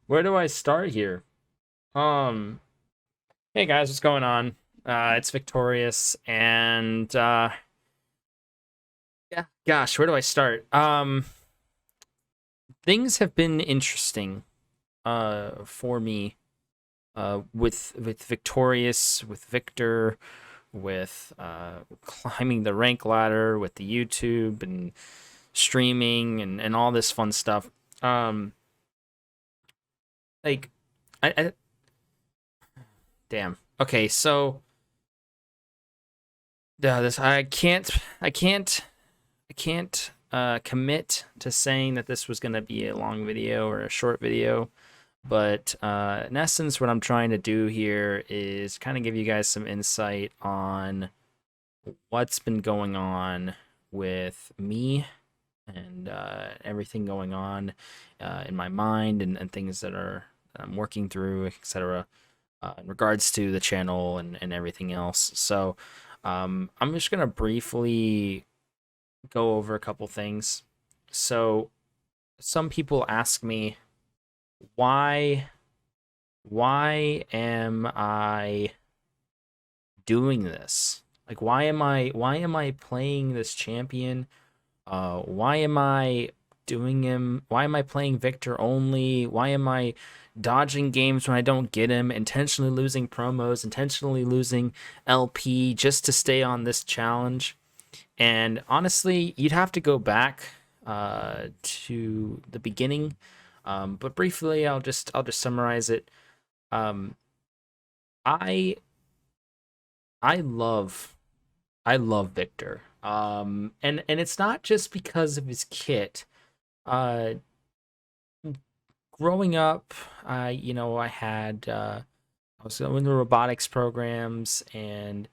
Where do I start here? Um, hey guys, what's going on? It's Victorious, and yeah, gosh, where do I start? Things have been interesting, for me, with Victorious, with Victor, with climbing the rank ladder, with the YouTube and streaming and all this fun stuff. Um, like, I damn. Okay, so this I can't commit to saying that this was gonna be a long video or a short video, but in essence, what I'm trying to do here is kind of give you guys some insight on what's been going on with me and everything going on in my mind and things that I'm working through, etc. In regards to the channel and everything else. So I'm just gonna briefly go over a couple things. So some people ask me why am I doing this? Like why am I playing this champion? Why am I doing him? Why am I playing Victor only? Why am I dodging games when I don't get him? Intentionally losing promos, intentionally losing LP just to stay on this challenge. And honestly, you'd have to go back to the beginning. But briefly, I'll just summarize it. Um, I I love I love Victor. And it's not just because of his kit. Uh, Growing up, I was in the robotics programs and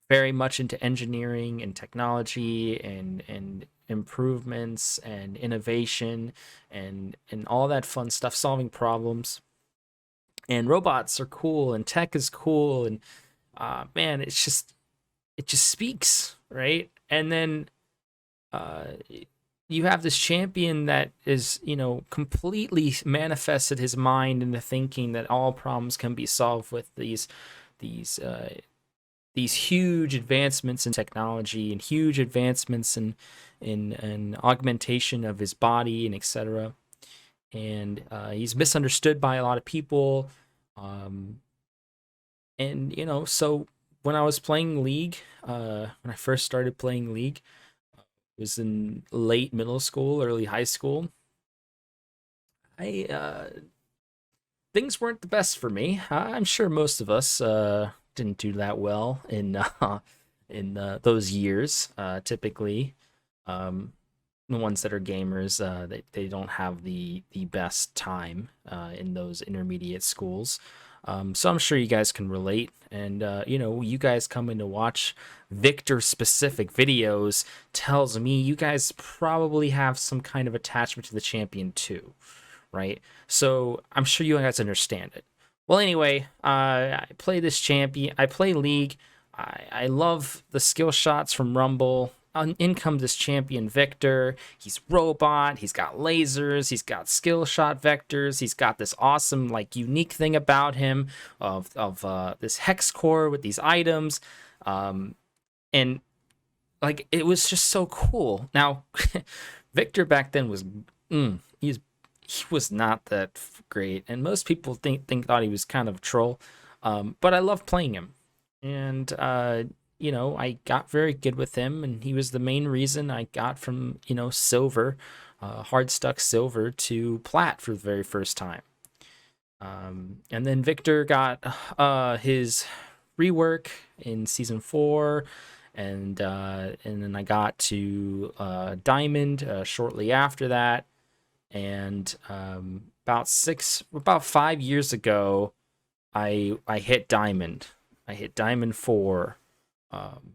very much into engineering and technology and improvements and innovation and all that fun stuff, solving problems. And robots are cool and tech is cool and man, it just speaks, right? And then uh, you have this champion that is, completely manifested his mind into thinking that all problems can be solved with these these huge advancements in technology and huge advancements in augmentation of his body and etc. And he's misunderstood by a lot of people. Um, and so when I was playing League, when I first started playing League, it was in late middle school, early high school. I Things weren't the best for me. I'm sure most of us didn't do that well in those years. Typically, um, the ones that are gamers, they don't have the best time in those intermediate schools. So I'm sure you guys can relate, and you guys coming to watch Victor specific videos tells me you guys probably have some kind of attachment to the champion too, right? So I'm sure you guys understand it. Well, anyway, I play this champion. I play League. I love the skill shots from Rumble. In comes this champion Victor. He's robot. He's got lasers. He's got skill shot vectors. He's got this awesome, like, unique thing about him of this hex core with these items, and like it was just so cool. Now, Victor back then was he was not that great, and most people thought he was kind of a troll. But I love playing him, and I got very good with him, and he was the main reason I got from silver, hard stuck silver to plat for the very first time. And then Victor got his rework in season 4, and then I got to diamond shortly after that, and about 5 years ago, I hit diamond. I hit diamond 4, um,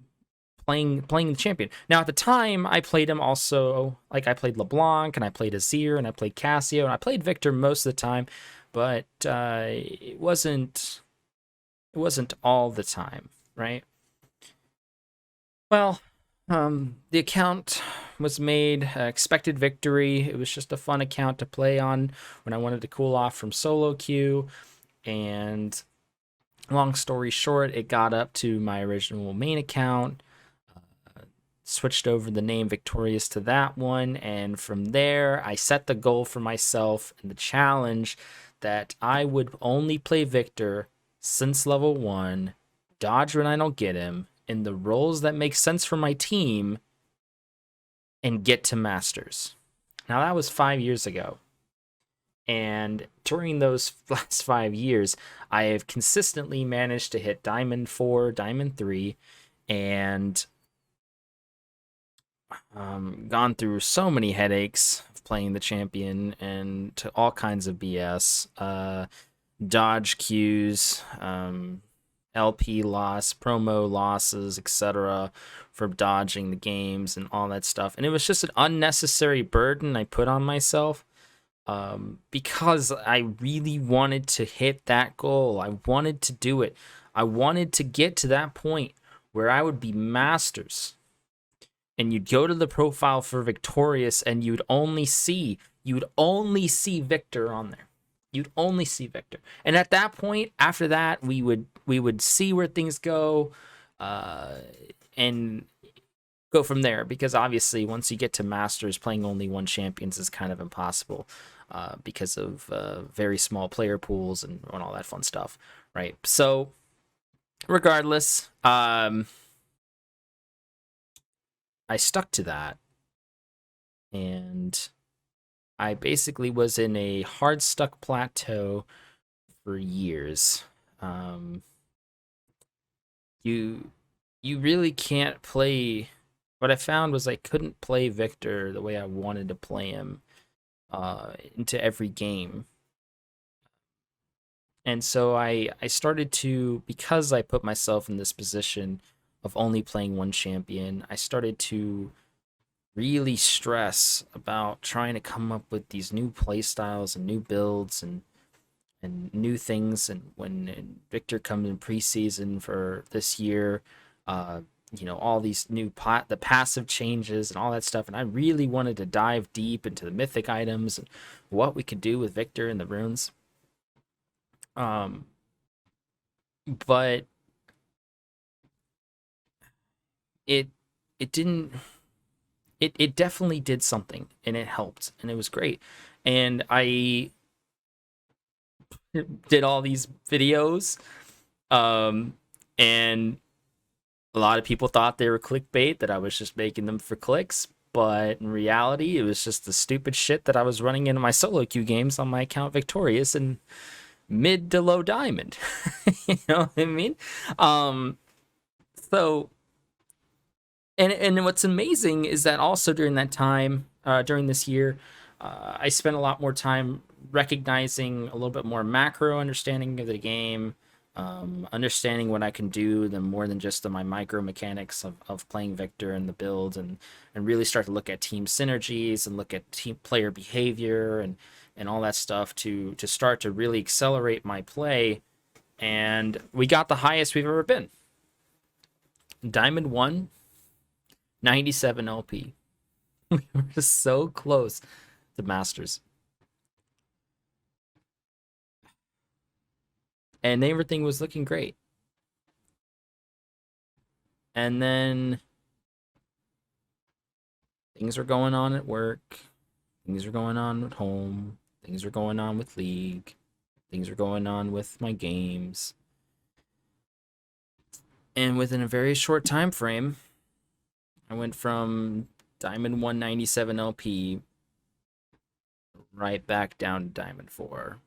playing the champion. Now at the time, I played him also. Like I played LeBlanc and I played Azir and I played Cassio and I played Victor most of the time, but it wasn't all the time, right? Well, the account was made. Expected victory. It was just a fun account to play on when I wanted to cool off from solo queue. And long story short, it got up to my original main account. Switched over the name Victorious to that one, and from there I set the goal for myself and the challenge that I would only play Victor since level 1, dodge when I don't get him, in the roles that make sense for my team, and get to Masters. Now that was 5 years ago. And during those last 5 years, I have consistently managed to hit Diamond 4, Diamond 3, and gone through so many headaches of playing the champion and to all kinds of BS, dodge queues, LP loss, promo losses, etc., for dodging the games and all that stuff. And it was just an unnecessary burden I put on myself, because I really wanted to hit that goal. I wanted to do it. I wanted to get to that point where I would be Masters. And you'd go to the profile for Victorious, and you'd only see Victor on there. You'd only see Victor. And at that point, after that, we would see where things go, and go from there. Because obviously, once you get to Masters, playing only one champions is kind of impossible, because of very small player pools and all that fun stuff, right? So, regardless, I stuck to that, and I basically was in a hard stuck plateau for years. You really can't play. What I found was I couldn't play Victor the way I wanted to play him into every game. And so I started to, because I put myself in this position of only playing one champion, I started to really stress about trying to come up with these new play styles and new builds and new things. And when Victor comes in preseason for this year, all these new the passive changes and all that stuff. And I really wanted to dive deep into the mythic items and what we could do with Victor and the runes. But it didn't. It definitely did something, and it helped, and it was great. And I did all these videos, and a lot of people thought they were clickbait, that I was just making them for clicks. But in reality, it was just the stupid shit that I was running into my solo queue games on my account Victorious and mid to low diamond. You know what I mean? So, and what's amazing is that also during that time, during this year, I spent a lot more time recognizing a little bit more macro understanding of the game, understanding what I can do, than more than just my micro mechanics of playing Victor and the build, and really start to look at team synergies and look at team player behavior and all that stuff to start to really accelerate my play. And we got the highest we've ever been. Diamond 1, 97 LP. We were just so close to Masters. And everything was looking great. And then things were going on at work. Things were going on at home. Things were going on with League. Things were going on with my games. And within a very short time frame, I went from Diamond 197 LP right back down to Diamond 4.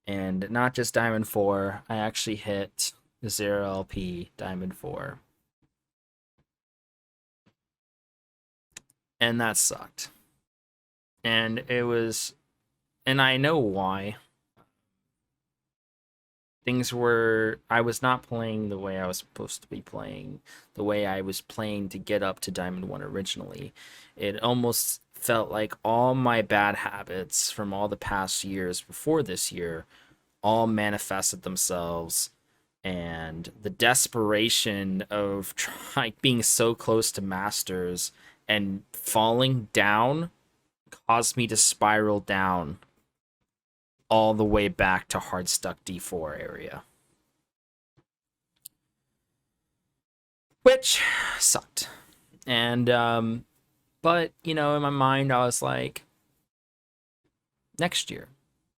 And not just Diamond 4, I actually hit 0 LP Diamond 4. And that sucked. And it was, and I know why. I was not playing the way I was supposed to be playing, the way I was playing to get up to Diamond 1 originally. It almost felt like all my bad habits from all the past years before this year all manifested themselves, and the desperation of being so close to Masters and falling down caused me to spiral down all the way back to hard stuck D4 area, which sucked. And but you know, in my mind, I was like, next year,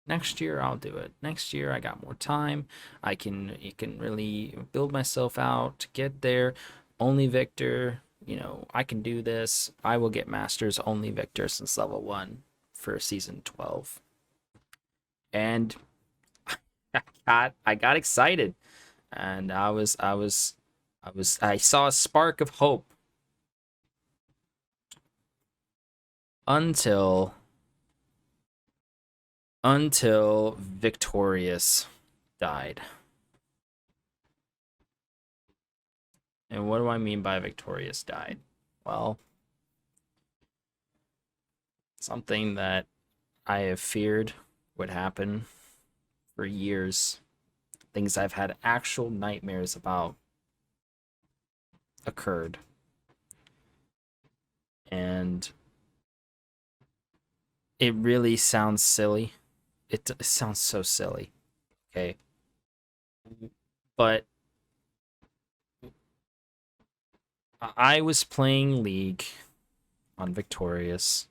next year I'll do it. Next year I got more time. I can really build myself out to get there. Only Victor, you know, I can do this. I will get masters only Victor since level 1 for season 12. And I got excited, and I saw a spark of hope until Victorious died. And what do I mean by Victorious died? Well, something that I have feared would happen for years. Things I've had actual nightmares about occurred. And it really sounds silly. It sounds so silly. Okay. But I was playing League on Victorious.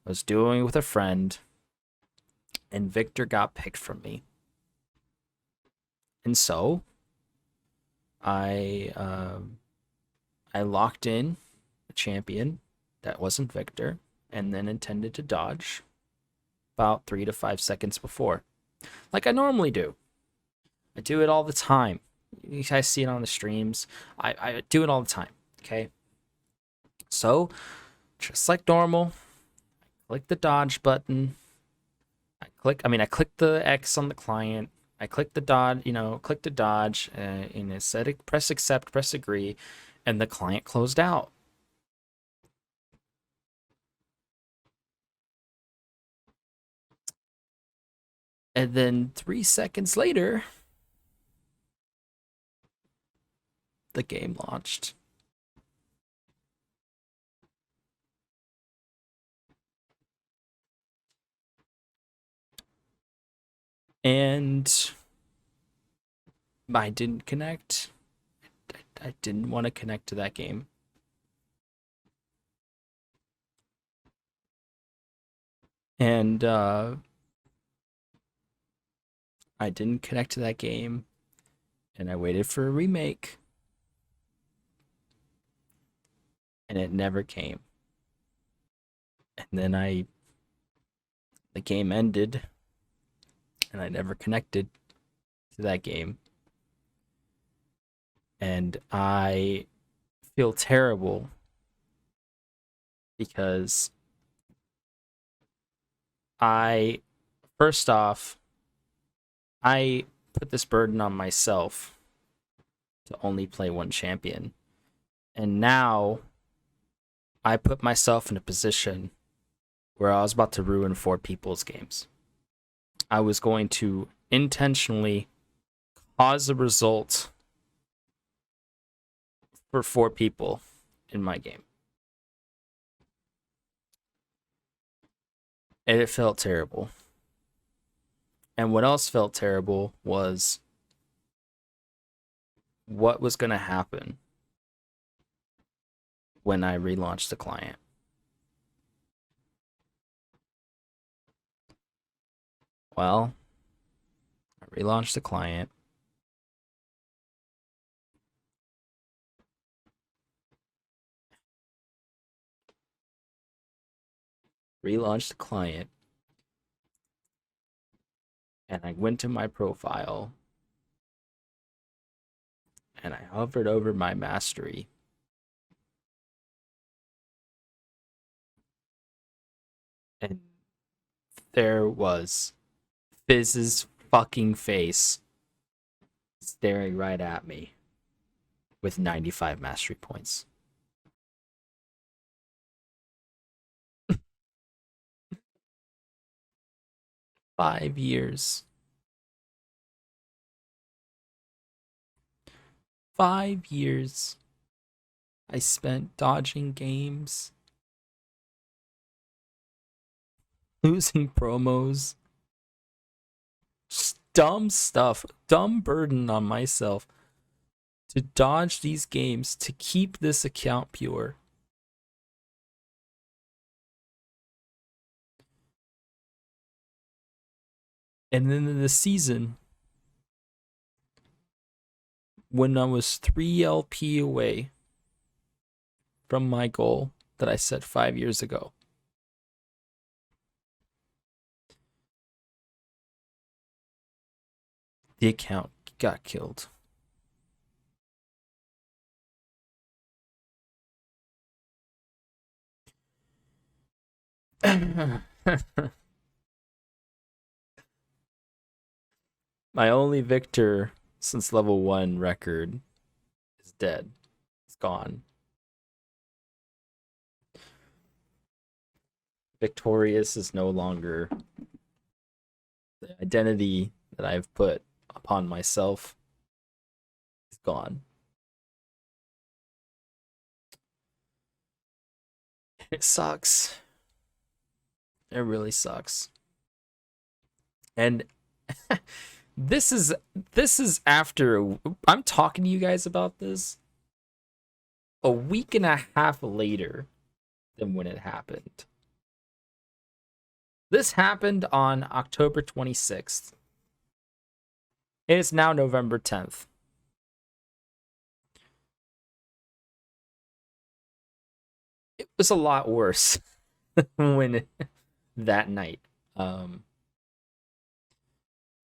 I was doing it with a friend, and Victor got picked from me. And so I I locked in a champion that wasn't Victor, and then intended to dodge about 3 to 5 seconds before, like I normally do. I do it all the time. You guys see it on the streams. I do it all the time. Okay. So, just like normal, click the dodge button. I click the X on the client. I click the dodge, click the dodge, and it said press accept, press agree, and the client closed out. And then 3 seconds later, the game launched. And I didn't connect. I didn't want to connect to that game. And I didn't connect to that game. And I waited for a remake. And it never came. And then the game ended. And I never connected to that game. And I feel terrible because first off, I put this burden on myself to only play one champion. And now I put myself in a position where I was about to ruin 4 people's games. I was going to intentionally cause a result for 4 people in my game. And it felt terrible. And what else felt terrible was what was going to happen when I relaunched the client. Well, I relaunched the client. Relaunched the client. And I went to my profile. And I hovered over my mastery. And there was Fizz's fucking face staring right at me with 95 mastery points. Five years. 5 years I spent dodging games losing promos, just dumb stuff, dumb burden on myself to dodge these games to keep this account pure. And then in the season, when I was 3 LP away from my goal that I set 5 years ago, the account got killed. My only Victor since level 1 record is dead. It's gone. Victorious is no longer the identity that I've put upon myself. It's gone. It sucks. It really sucks. And this is after I'm talking to you guys about this a week and a half later than when it happened. This happened on October 26th. It is now November 10th. It was a lot worse when that night.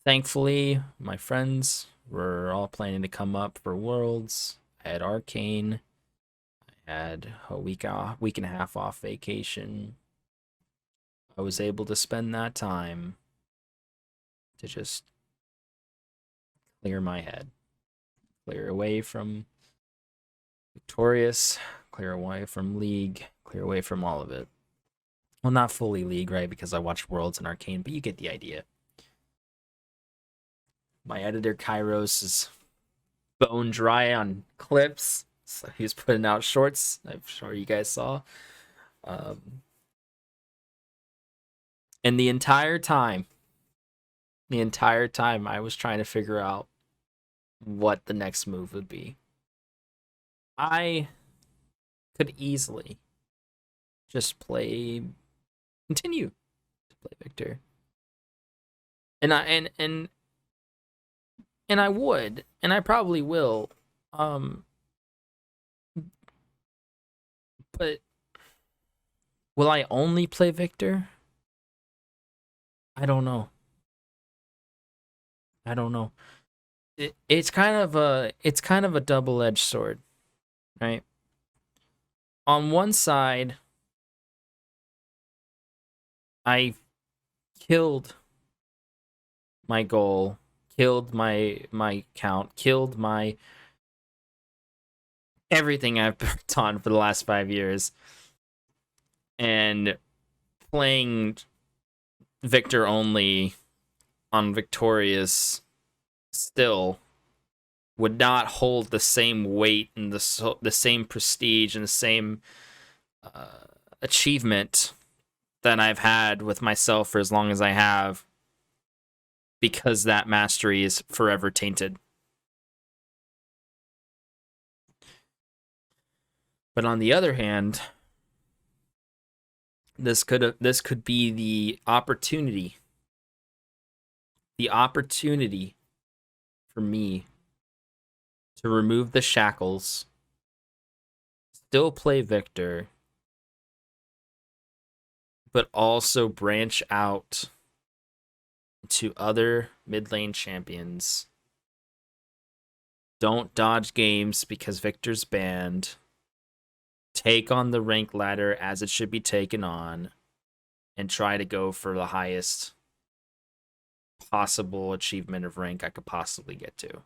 Thankfully, my friends were all planning to come up for Worlds. I had Arcane. I had a week and a half off vacation. I was able to spend that time to just clear my head, clear away from Victorious, clear away from League, clear away from all of it. Well, not fully League, right? Because I watched Worlds and Arcane, but you get the idea. My editor Kairos is bone dry on clips, so he was putting out shorts. I'm sure you guys saw. And the entire time, I was trying to figure out what the next move would be. I could easily just continue to play Victor, and I would, and I probably will, but will I only play Victor? I don't know. It's kind of a double-edged sword, right? On one side, I killed my goal, killed my count, killed my everything I've worked on for the last 5 years, and playing Victor only on Victorious still would not hold the same weight and the same prestige and the same achievement that I've had with myself for as long as I have, because that mastery is forever tainted. But on the other hand, this could be the opportunity for me to remove the shackles, still play Victor, but also branch out to other mid lane champions. Don't dodge games because Victor's banned. Take on the rank ladder as it should be taken on, and try to go for the highest possible achievement of rank I could possibly get to.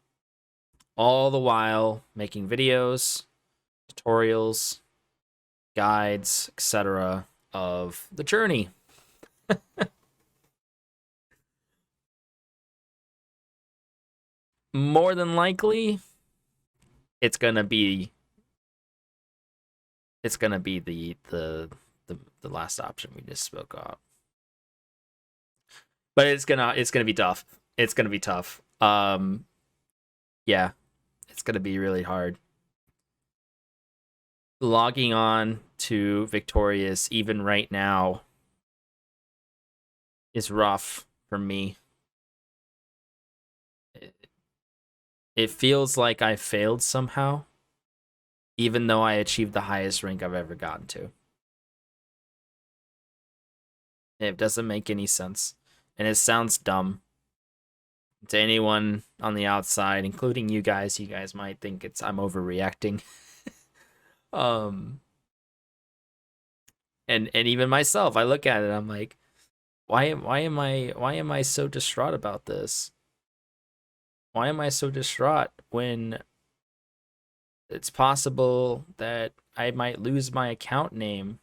All the while making videos, tutorials, guides, etc. of the journey. More than likely, it's gonna be the last option we just spoke of. But it's gonna be tough. It's gonna be tough. Yeah, it's gonna be really hard. Logging on to Victorious even right now is rough for me. It feels like I failed somehow, even though I achieved the highest rank I've ever gotten to. It doesn't make any sense. And it sounds dumb to anyone on the outside, including you guys. You guys might think I'm overreacting. Um and even myself, I look at it, I'm like, why am I so distraught about this? Why am I so distraught when it's possible that I might lose my account name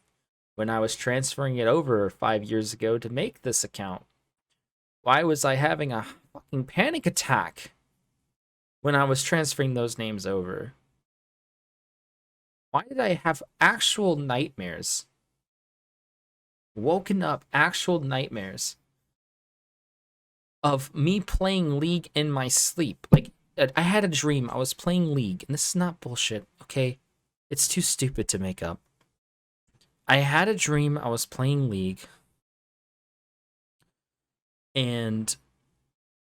when I was transferring it over 5 years ago to make this account? Why was I having a fucking panic attack when I was transferring those names over? Why did I have actual nightmares? Woken up actual nightmares of me playing League in my sleep. Like, I had a dream. I was playing League, and this is not bullshit, okay? It's too stupid to make up. I had a dream I was playing League, and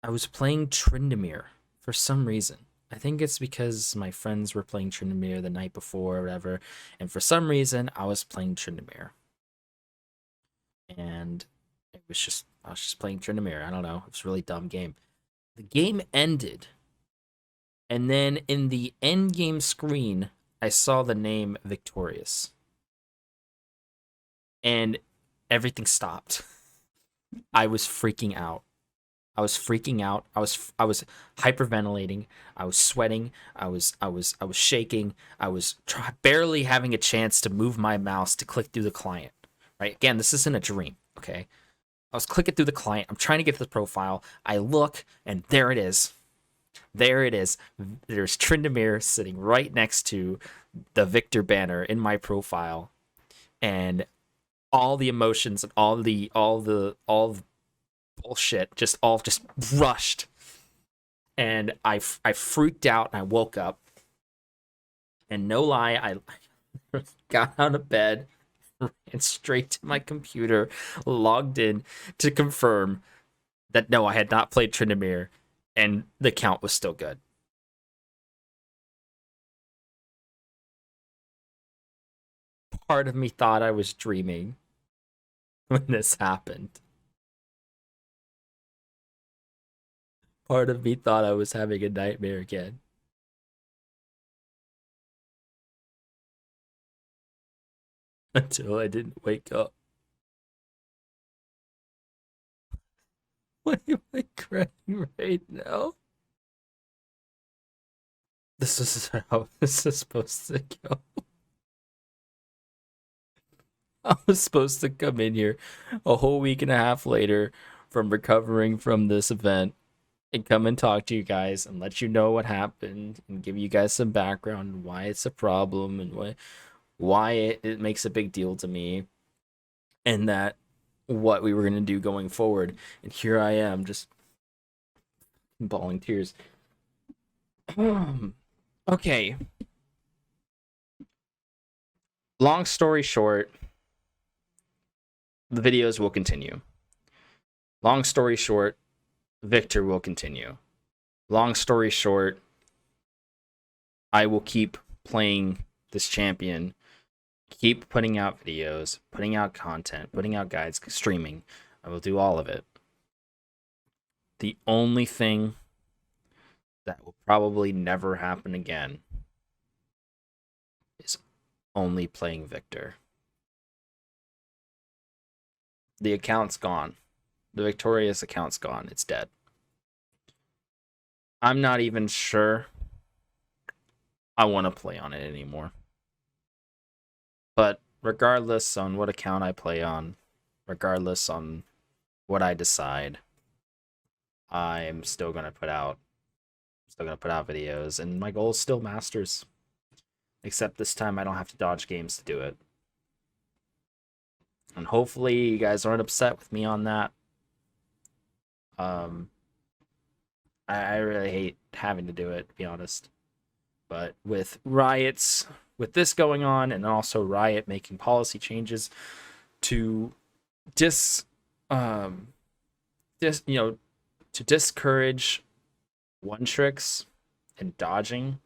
I was playing Tryndamere for some reason. I think it's because my friends were playing Tryndamere the night before or whatever, and for some reason I was playing Tryndamere. And I was just playing Tryndamere. I don't know. It was a really dumb game. The game ended, and then in the end game screen, I saw the name Victorious. And everything stopped. I was freaking out. I was freaking out. I was hyperventilating. I was sweating. I was shaking. I was barely having a chance to move my mouse to click through the client. Right? Again, this isn't a dream, okay? I was clicking through the client. I'm trying to get to the profile. I look, and there it is. There it is. There's Tryndamere sitting right next to the Viktor banner in my profile, and all the emotions and all the bullshit just rushed, and I freaked out, and I woke up, and no lie, I got out of bed and straight to my computer, logged in to confirm that no, I had not played Tryndamere, and the count was still good. Part of me thought I was dreaming when this happened. Part of me thought I was having a nightmare again. Until I didn't wake up. Why am I crying right now? This is how this is supposed to go. I was supposed to come in here a whole week and a half later from recovering from this event and come and talk to you guys and let you know what happened and give you guys some background on why it's a problem and why it makes a big deal to me, and that what we were going to do going forward. And here I am just bawling tears. Okay. Long story short, the videos will continue. Long story short, Viktor will continue. Long story short, I will keep playing this champion, keep putting out videos, putting out content, putting out guides, streaming. I will do all of it. The only thing that will probably never happen again is only playing Viktor. The account's gone. The Victorious account's gone. It's dead. I'm not even sure I want to play on it anymore. But regardless on what account I play on, regardless on what I decide, I'm still gonna put out videos, and my goal is still Masters. Except this time I don't have to dodge games to do it. And hopefully you guys aren't upset with me on that. Um, I really hate having to do it, to be honest. But with riots, with this going on, and also Riot making policy changes to dis, um, dis, you know, to discourage one tricks and dodging,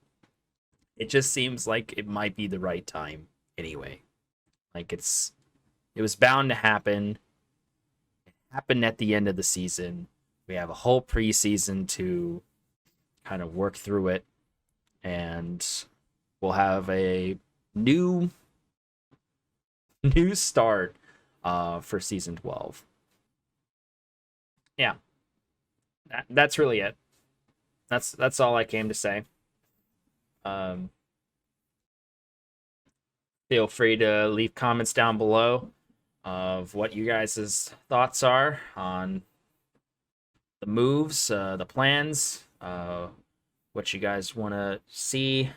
it just seems like it might be the right time anyway. Like it was bound to happen. It happened at the end of the season. We have a whole preseason to kind of work through it, and we'll have a new new start for season 12. Yeah, that's really it. That's all I came to say. Um, Feel free to leave comments down below of what you guys' thoughts are on the moves, the plans, what you guys want to see,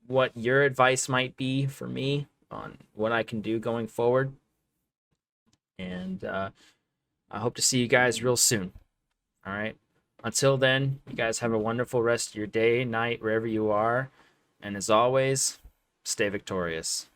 what your advice might be for me on what I can do going forward. And I hope to see you guys real soon. All right. Until then, you guys have a wonderful rest of your day, night, wherever you are. And as always, stay victorious.